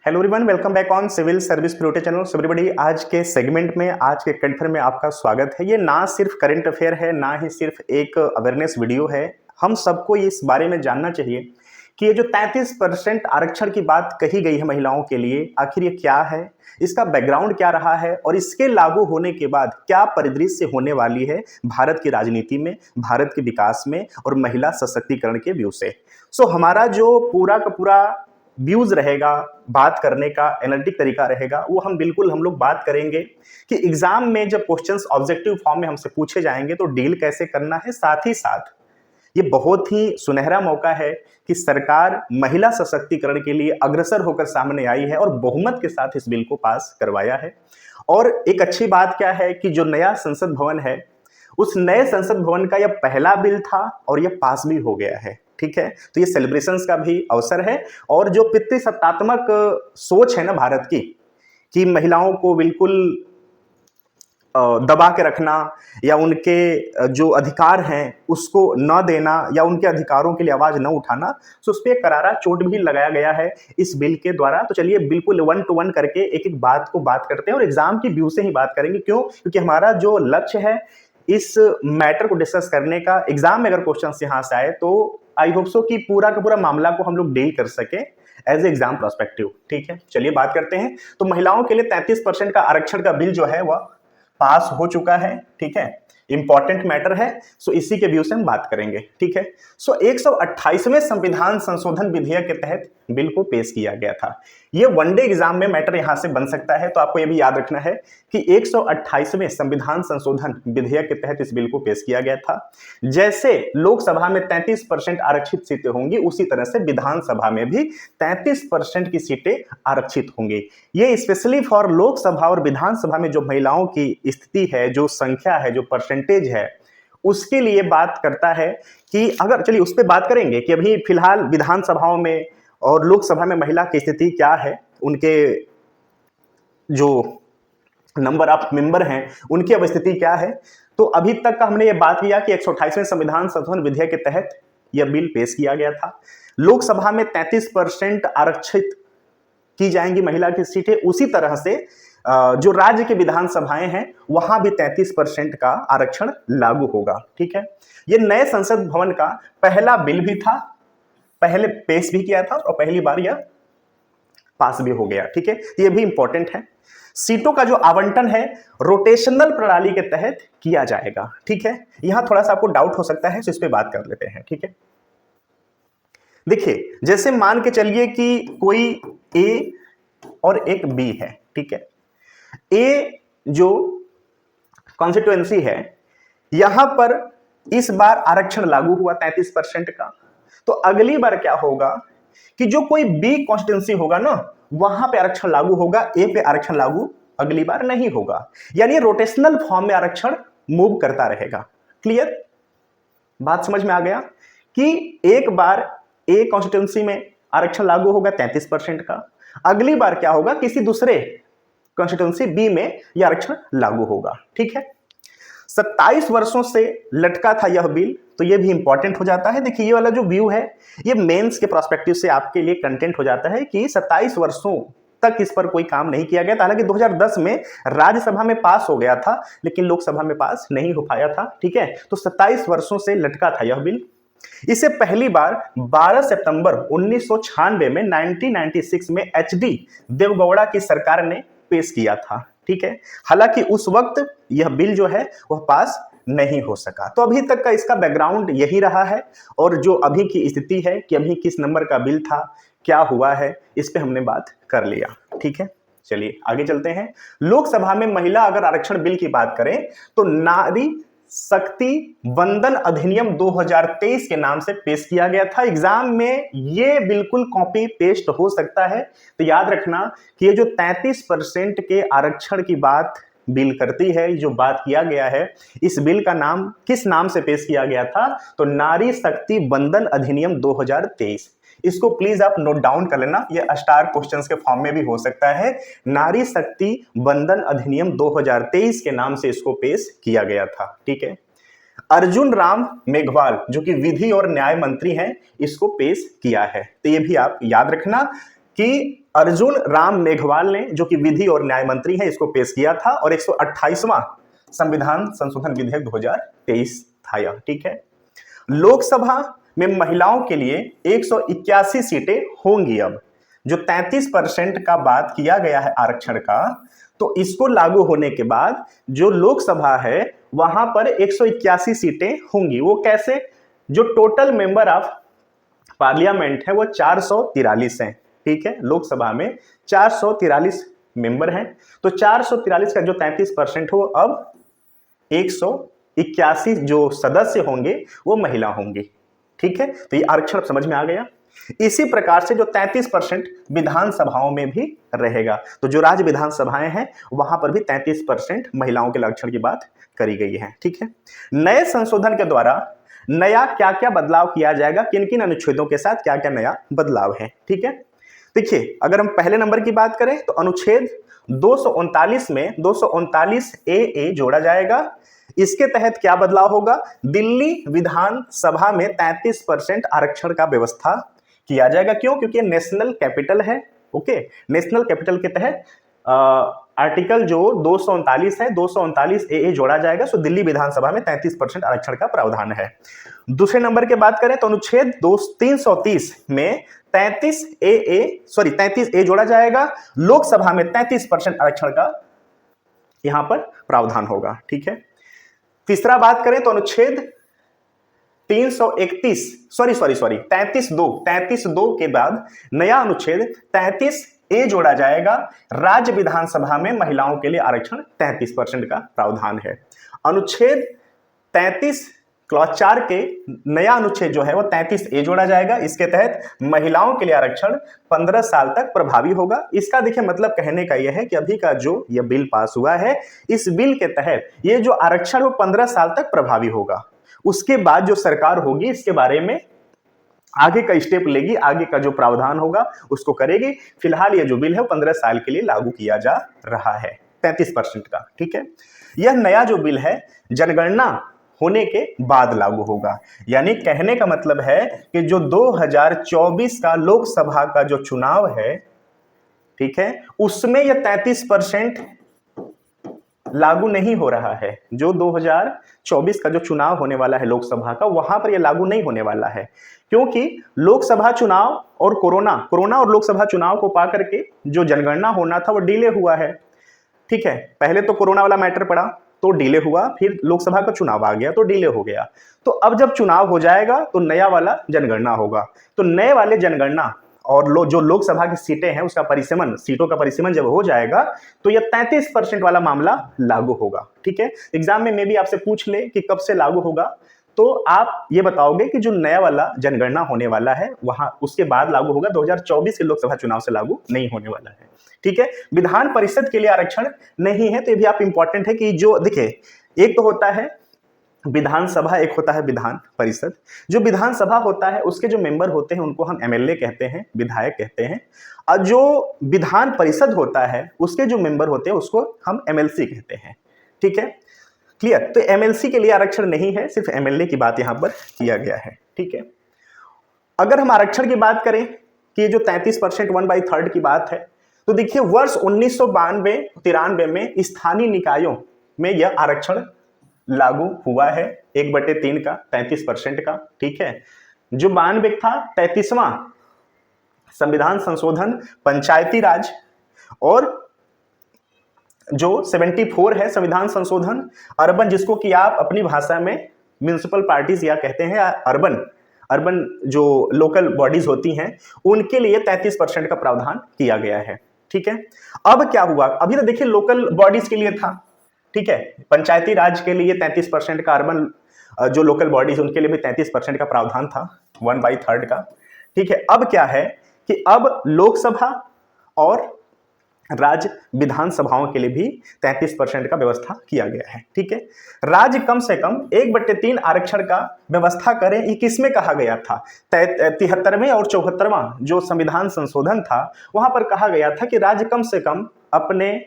Hello everyone, welcome back on civil service प्रोटे channel. So everybody, आज के segment में, आज के कंठ में आपका स्वागत है। ये ना सिर्फ करंट अफेयर है, ना ही सिर्फ एक अवेयरनेस वीडियो है। हम सबको इस बारे में जानना चाहिए कि ये जो 33% आरक्षण की बात कही गई है महिलाओं के लिए, आखिर ये क्या है, इसका बैकग्राउंड क्या रहा है और इसके लागू होने के बाद क्या परिदृश्य होने वाली है भारत की राजनीति में, भारत के विकास में और महिला सशक्तिकरण के व्यू से। सो हमारा जो पूरा का पूरा व्यूज रहेगा, बात करने का एनालिटिक तरीका रहेगा, वो हम लोग बात करेंगे कि एग्जाम में जब क्वेश्चंस ऑब्जेक्टिव फॉर्म में हमसे पूछे जाएंगे तो डील कैसे करना है। साथ ही साथ ये बहुत ही सुनहरा मौका है कि सरकार महिला सशक्तिकरण के लिए अग्रसर होकर सामने आई है और बहुमत के साथ इस बिल को पास करवाया है। और एक अच्छी बात क्या है कि जो नया संसद भवन है, उस नए संसद भवन का यह पहला बिल था और यह पास भी हो गया है। ठीक है, तो ये सेलिब्रेशंस का भी अवसर है। और जो पितृसत्तात्मक सोच है ना भारत की, कि महिलाओं को बिल्कुल दबा के रखना या उनके जो अधिकार हैं उसको न देना या उनके अधिकारों के लिए आवाज न उठाना, तो उस पर एक करारा चोट भी लगाया गया है इस बिल के द्वारा। तो चलिए बिल्कुल 1 to 1 करके एक एक बात को बात करते हैं और एग्जाम की व्यू से ही बात करेंगे। क्यों? क्योंकि हमारा जो लक्ष्य है इस मैटर को डिस्कस करने का, एग्जाम में अगर क्वेश्चन यहाँ से आए तो आई होप सो कि पूरा का पूरा मामला को हम लोग डील कर सके एज एग्जाम पर्सपेक्टिव। ठीक है, चलिए बात करते हैं। तो महिलाओं के लिए 33% का आरक्षण का बिल जो है वह पास हो चुका है। ठीक है, इंपॉर्टेंट मैटर है, सो इसी के व्यू से हम बात करेंगे। ठीक है, सो 128वें संविधान संशोधन विधेयक के तहत बिल को पेश किया गया था। ये वनडे एग्जाम में मैटर यहां से बन सकता है, तो आपको ये भी याद रखना है कि 128वें संविधान संशोधन विधेयक के तहत इस बिल को पेश किया गया था। जैसे लोकसभा में 33% आरक्षित सीटें होंगी, उसी तरह से विधानसभा में भी 33% की सीटें आरक्षित होंगी। ये स्पेशली फॉर लोकसभा और विधानसभा में जो महिलाओं की स्थिति है, जो संख्या है, जो परसेंटेज है, उसके लिए बात करता है कि अगर, चलिए उस पर बात करेंगे कि अभी फिलहाल विधानसभाओं में और लोकसभा में महिला की स्थिति क्या है, उनके जो नंबर ऑफ मेंबर हैं उनकी अब स्थिति क्या है। तो अभी तक का हमने ये बात किया कि 128वें संविधान संशोधन विधेयक के तहत यह बिल पेश किया गया था। लोकसभा में 33% आरक्षित की जाएंगी महिला की सीटें, उसी तरह से जो राज्य की विधानसभाएं हैं वहां भी 33% का आरक्षण लागू होगा। ठीक है, ये नए संसद भवन का पहला बिल भी था, पहले पेश भी किया था और पहली बार यह पास भी हो गया। ठीक है, ये भी इंपॉर्टेंट है। सीटों का जो आवंटन है रोटेशनल प्रणाली के तहत किया जाएगा। ठीक है, यहां थोड़ा सा आपको डाउट हो सकता है, तो इस पे बात कर लेते हैं। ठीक है, देखिए जैसे मान के चलिए कि कोई ए और एक बी है। ठीक है, ए जो कॉन्स्टिट्यूएंसी है, यहां पर इस बार आरक्षण लागू हुआ 33% का। तो अगली बार क्या होगा कि जो कोई बी कॉन्स्टिट्यूएंसी होगा ना, वहां पे आरक्षण लागू होगा, ए पे आरक्षण लागू अगली बार नहीं होगा। यानी रोटेशनल फॉर्म में आरक्षण मूव करता रहेगा। क्लियर? बात समझ में आ गया कि एक बार ए कॉन्स्टिट्यूएंसी में आरक्षण लागू होगा 33% का, अगली बार क्या होगा, किसी दूसरे कॉन्स्टिट्यूएंसी बी में यह आरक्षण लागू होगा। ठीक है, 27 वर्षों से लटका था यह बिल, तो यह भी इंपॉर्टेंट हो जाता है। देखिए ये वाला जो व्यू है, ये मेंस के प्रोस्पेक्टिव से आपके लिए कंटेंट हो जाता है कि 27 वर्षों तक इस पर कोई काम नहीं किया गया था। हालांकि 2010 में राज्यसभा में पास हो गया था, लेकिन लोकसभा में पास नहीं हो पाया था। ठीक है, तो 27 वर्षों से लटका था यह बिल। इसे पहली बार 12 सितंबर 1996 में 1996 में एचडी देवगौड़ा की सरकार ने पेश किया था। ठीक है, हालांकि उस वक्त यह बिल जो है वह पास नहीं हो सका। तो अभी तक का इसका बैकग्राउंड यही रहा है और जो अभी की स्थिति है कि अभी किस नंबर का बिल था, क्या हुआ है, इस पे हमने बात कर लिया। ठीक है, चलिए आगे चलते हैं। लोकसभा में महिला अगर आरक्षण बिल की बात करें तो नारी शक्ति वंदन अधिनियम 2023 के नाम से पेश किया गया था। एग्जाम में ये बिल्कुल कॉपी पेस्ट हो सकता है, तो याद रखना कि ये जो 33% के आरक्षण की बात बिल करती है, जो बात किया गया है, इस बिल का नाम किस नाम से पेश किया गया था, तो नारी शक्ति वंदन अधिनियम 2023। इसको प्लीज आप नोट डाउन कर लेना, ये स्टार क्वेश्चंस के फॉर्म में भी हो सकता है। नारी शक्ति वंदन अधिनियम 2023 के नाम से इसको पेश किया गया था। ठीक है, अर्जुन राम मेघवाल जो कि विधि और न्याय मंत्री हैं, इसको पेश किया है। तो ये भी आप याद रखना कि अर्जुन राम मेघवाल ने, जो कि विधि और न्याय मंत्री हैं, इसको पेश किया था और 128वां संविधान संशोधन विधेयक 2023 था यह, ठीक है। लोकसभा में महिलाओं के लिए 181 सीटें होंगी। अब जो 33% का बात किया गया है आरक्षण का, तो इसको लागू होने के बाद जो लोकसभा है वहां पर 181 सीटें होंगी। वो कैसे? जो टोटल मेंबर ऑफ पार्लियामेंट है वो 443 हैं, ठीक है। लोकसभा में 443 मेंबर हैं, तो 443 का जो 33% हो, अब 181 जो सदस्य होंगे वो महिला होंगी, ठीक है। तो ये आरक्षण समझ में आ गया। इसी प्रकार से जो 33% विधानसभाओं में भी रहेगा, तो जो राज्य विधानसभाएं हैं वहां पर भी 33% महिलाओं के आरक्षण की बात करी गई है, ठीक है। नए संशोधन के द्वारा नया क्या क्या बदलाव किया जाएगा, किन किन अनुच्छेदों के साथ क्या क्या नया बदलाव है, ठीक है। देखिए, अगर हम पहले नंबर की बात करें तो अनुच्छेद 239 में 239 ए जोड़ा जाएगा। इसके तहत क्या बदलाव होगा? दिल्ली विधानसभा में 33% आरक्षण का व्यवस्था किया जाएगा। क्यों? क्योंकि नेशनल कैपिटल है, ओके। नेशनल कैपिटल के तहत आर्टिकल जो 239 है, 239 ए जोड़ा जाएगा। सो दिल्ली विधानसभा में 33% आरक्षण का प्रावधान है। दूसरे नंबर की बात करें तो अनुच्छेद 330 में 33 ए जोड़ा जाएगा। लोकसभा में 33% आरक्षण का यहां पर प्रावधान होगा, ठीक है। तीसरा बात करें तो अनुच्छेद 33(2) के बाद नया अनुच्छेद 33 ए जोड़ा जाएगा। राज्य विधानसभा में महिलाओं के लिए आरक्षण 33% का प्रावधान है। अनुच्छेद 33 क्लॉज 4 के नया अनुच्छेद जो है वो 33 ए जोड़ा जाएगा। इसके तहत महिलाओं के लिए आरक्षण 15 साल तक प्रभावी होगा। इसका देखिए मतलब कहने का यह है कि अभी का जो यह बिल पास हुआ है, इस बिल के तहत ये जो आरक्षण वो 15 साल तक प्रभावी होगा। उसके बाद जो सरकार होगी इसके बारे में आगे का स्टेप लेगी, आगे का जो प्रावधान होगा उसको करेगी। फिलहाल ये जो बिल है वो 15 साल के लिए लागू किया जा रहा है 33% का, ठीक है। यह नया जो बिल है जनगणना होने के बाद लागू होगा। यानी कहने का मतलब है कि जो 2024 का लोकसभा का जो चुनाव है, ठीक है, उसमें यह 33% लागू नहीं हो रहा है। जो 2024 का जो चुनाव होने वाला है लोकसभा का, वहां पर यह लागू नहीं होने वाला है। क्योंकि लोकसभा चुनाव और कोरोना और लोकसभा चुनाव को पा करके जो जनगणना होना था वो डिले हुआ है, ठीक है। पहले तो कोरोना वाला मैटर पड़ा तो डिले हुआ, फिर लोकसभा का चुनाव आ गया तो डिले हो गया। तो अब जब चुनाव हो जाएगा तो नया वाला जनगणना होगा। तो नए वाले जनगणना और जो लोकसभा की सीटें हैं उसका परिसीमन, सीटों का परिसीमन जब हो जाएगा तो यह 33% वाला मामला लागू होगा, ठीक है। एग्जाम में भी आपसे पूछ ले कि कब से लागू होगा, तो आप ये बताओगे कि जो नया वाला जनगणना होने वाला है वहां उसके बाद लागू होगा। 2024 के लोकसभा चुनाव से लागू नहीं होने वाला है, ठीक है। विधान परिषद के लिए आरक्षण नहीं है, तो ये भी आप इंपॉर्टेंट है कि जो देखिए, एक तो होता है विधानसभा, एक होता है विधान परिषद। जो विधानसभा होता है उसके जो मेंबर होते हैं उनको हम एमएलए कहते हैं, विधायक कहते हैं। और जो विधान परिषद होता है उसके जो मेंबर होते हैं उसको हम एमएलसी कहते हैं, ठीक है। क्लियर? तो एमएलसी के लिए आरक्षण नहीं है, सिर्फ एमएलए की बात यहां पर किया गया है, ठीक है। अगर हम आरक्षण की बात करें कि जो 33% 1/3 की बात है, तो देखिए वर्ष 1992-93 में स्थानीय निकायों में यह आरक्षण लागू हुआ है 1/3 का, 33% का, ठीक है। जो 92 था 33वां संविधान संशोधन पंचायती राज, और जो 74 है संविधान संशोधन अर्बन, जिसको कि आप अपनी भाषा में म्युनिसिपल पार्टीज या कहते हैं, अर्बन जो लोकल बॉडीज होती हैं उनके लिए 33% का प्रावधान किया गया है, ठीक है। अब क्या हुआ? अभी तो देखिए लोकल बॉडीज के लिए था, ठीक है, पंचायती राज के लिए 33% का, अर्बन जो लोकल बॉडीज उनके लिए भी 33% का प्रावधान था 1/3 का, ठीक है। अब क्या है कि अब लोकसभा और राज्य विधानसभाओं के लिए भी 33% का व्यवस्था किया गया है, ठीक है। राज्य कम से कम 1/3 आरक्षण का व्यवस्था करें, ये किसमें कहा गया था? 73वें और 74वां जो संविधान संशोधन था वहां पर कहा गया था कि राज्य कम से कम अपने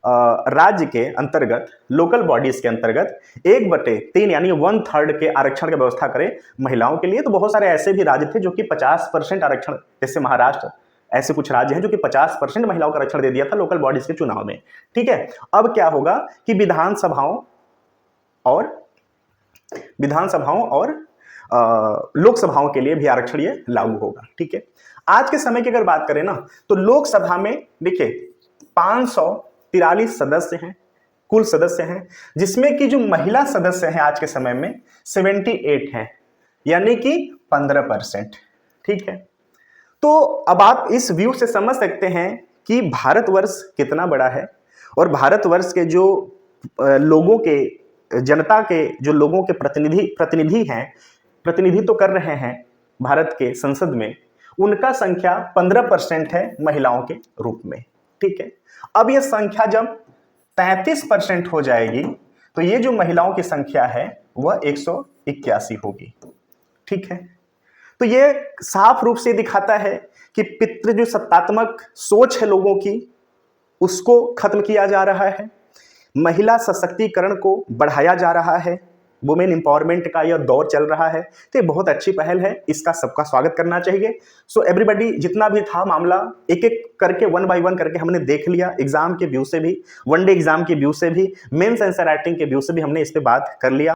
राज्य के अंतर्गत, लोकल बॉडीज के अंतर्गत 1/3 यानी 1/3 के आरक्षण की व्यवस्था करें महिलाओं के लिए। तो बहुत सारे ऐसे भी राज्य थे जो कि 50% आरक्षण, जैसे महाराष्ट्र ऐसे कुछ राज्य हैं जो कि 50% महिलाओं का आरक्षण दे दिया था लोकल बॉडीज के चुनाव में। ठीक है, अब क्या होगा कि विधानसभाओं और लोकसभाओं के लिए भी आरक्षण ये लागू होगा। ठीक है, आज के समय की अगर बात करें ना तो लोकसभा में देखिए 543 सदस्य हैं, कुल सदस्य हैं, जिसमें कि जो महिला सदस्य हैं आज के समय में 78 हैं, यानी कि 15%। ठीक है, तो अब आप इस व्यू से समझ सकते हैं कि भारतवर्ष कितना बड़ा है और भारतवर्ष के जो लोगों के, जनता के जो लोगों के प्रतिनिधि हैं, प्रतिनिधित्व कर रहे हैं भारत के संसद में, उनका संख्या 15% है महिलाओं के रूप में। ठीक है, अब यह संख्या जब 33% हो जाएगी तो ये जो महिलाओं की संख्या है वह 181 होगी। ठीक है, तो ये साफ रूप से दिखाता है कि पितृ जो सत्तात्मक सोच है लोगों की, उसको खत्म किया जा रहा है, महिला सशक्तिकरण को बढ़ाया जा रहा है, वुमेन एम्पावरमेंट का यह दौर चल रहा है। तो ये बहुत अच्छी पहल है, इसका सबका स्वागत करना चाहिए। सो एवरीबॉडी, जितना भी था मामला एक एक करके 1 बाय 1 करके हमने देख लिया, एग्जाम के व्यू से भी, वनडे एग्जाम के व्यू से भी, मेंस आंसर राइटिंग के व्यू से भी हमने इस पे बात कर लिया।